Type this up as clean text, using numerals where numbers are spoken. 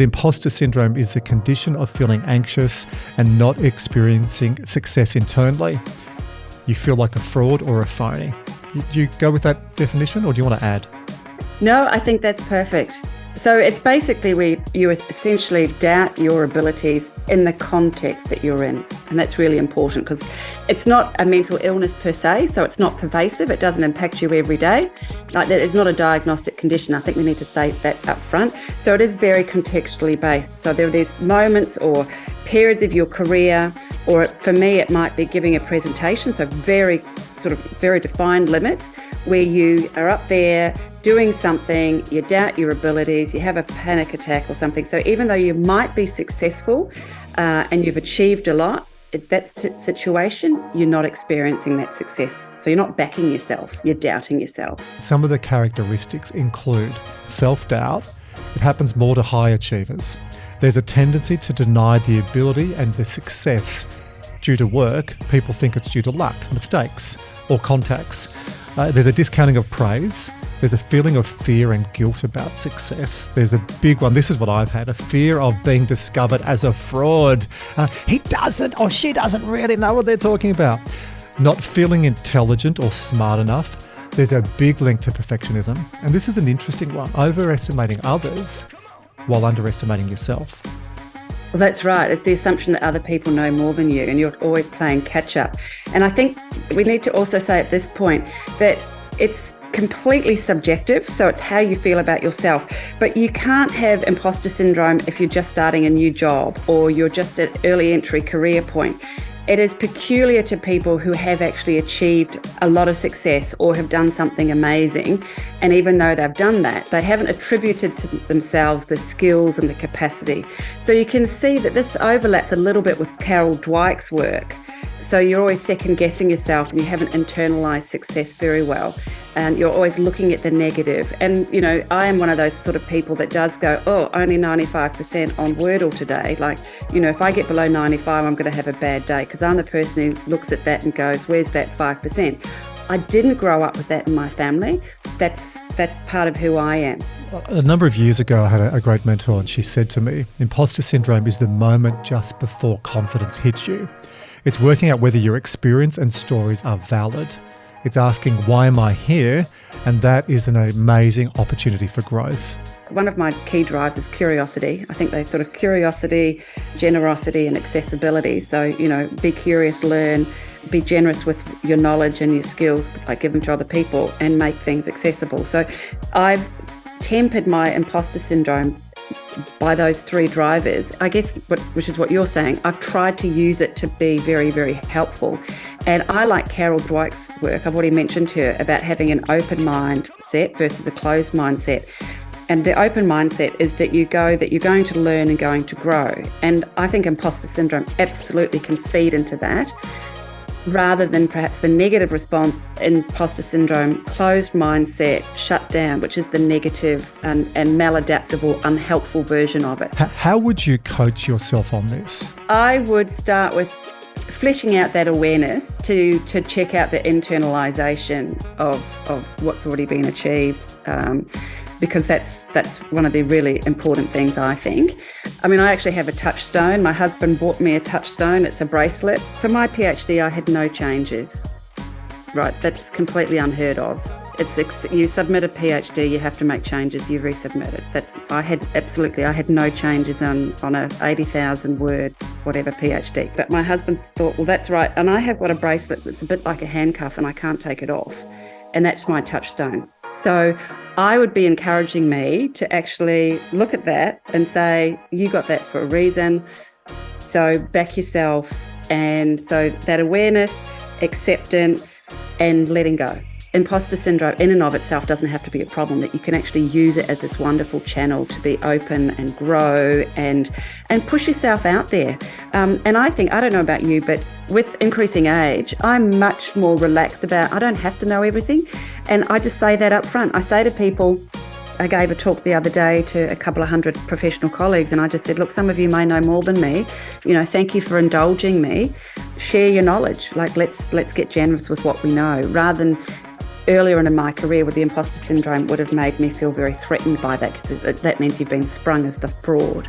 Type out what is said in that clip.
Imposter syndrome is the condition of feeling anxious and not experiencing success internally. You feel like a fraud or a phony. Do you go with that definition, or do you want to add? No, I think that's perfect. So it's basically where you essentially doubt your abilities in the context that you're in. And that's really important because it's not a mental illness per se, so it's not pervasive. It doesn't impact you every day. Like that is not a diagnostic condition. I think we need to state that up front. So it is very contextually based. So there's moments or periods of your career, or for me, it might be giving a presentation. So very defined limits where you are up there doing something, you doubt your abilities, you have a panic attack or something. So even though you might be successful and you've achieved a lot, that situation, you're not experiencing that success. So you're not backing yourself, you're doubting yourself. Some of the characteristics include self-doubt. It happens more to high achievers. There's a tendency to deny the ability and the success due to work. People think it's due to luck, mistakes, or contacts. There's a discounting of praise. There's a feeling of fear and guilt about success. There's a big one. This is what I've had, a fear of being discovered as a fraud. He doesn't or she doesn't really know what they're talking about. Not feeling intelligent or smart enough. There's a big link to perfectionism. And this is an interesting one, overestimating others while underestimating yourself. Well, that's right. It's the assumption that other people know more than you and you're always playing catch up. And I think we need to also say at this point that it's completely subjective, so it's how you feel about yourself. But you can't have imposter syndrome if you're just starting a new job or you're just at early entry career point. It is peculiar to people who have actually achieved a lot of success or have done something amazing. And even though they've done that, they haven't attributed to themselves the skills and the capacity. So you can see that this overlaps a little bit with Carol Dweck's work. So you're always second guessing yourself and you haven't internalized success very well. And you're always looking at the negative. And, you know, I am one of those sort of people that does go, oh, only 95% on Wordle today. Like, you know, if I get below 95, I'm going to have a bad day, because I'm the person who looks at that and goes, where's that 5%? I didn't grow up with that in my family. That's part of who I am. A number of years ago, I had a great mentor, and she said to me, imposter syndrome is the moment just before confidence hits you. It's working out whether your experience and stories are valid. It's asking, why am I here? And that is an amazing opportunity for growth. One of my key drives is curiosity. I think they sort of curiosity, generosity and accessibility. So, you know, be curious, learn, be generous with your knowledge and your skills, like give them to other people and make things accessible. So I've tempered my imposter syndrome by those three drivers, I guess, which is what you're saying. I've tried to use it to be very, very helpful. And I like Carol Dweck's work. I've already mentioned her about having an open mindset versus a closed mindset. And the open mindset is that you're going to learn and going to grow. And I think imposter syndrome absolutely can feed into that, rather than perhaps the negative response, imposter syndrome, closed mindset, shut down, which is the negative and maladaptable, unhelpful version of it. How would you coach yourself on this? I would start with fleshing out that awareness to check out the internalization of what's already been achieved, because that's one of the really important things, I think. I mean, I actually have a touchstone. My husband bought me a touchstone. It's a bracelet. For my PhD, I had no changes. Right, that's completely unheard of. You submit a PhD, you have to make changes, you resubmit it. I had no changes on a 80,000 word, whatever PhD. But my husband thought, well, that's right. And I have got a bracelet that's a bit like a handcuff and I can't take it off. And that's my touchstone. So I would be encouraging me to actually look at that and say, you got that for a reason. So back yourself. And so that awareness, acceptance, and letting go. Imposter syndrome in and of itself doesn't have to be a problem, that you can actually use it as this wonderful channel to be open and grow and push yourself out there. And I think, I don't know about you, but with increasing age, I'm much more relaxed about, I don't have to know everything. And I just say that up front. I say to people, I gave a talk the other day to a couple of hundred professional colleagues, and I just said, look, some of you may know more than me. You know, thank you for indulging me. Share your knowledge. Like, let's get generous with what we know, rather than earlier in my career with the imposter syndrome would have made me feel very threatened by that, because that means you've been sprung as the fraud.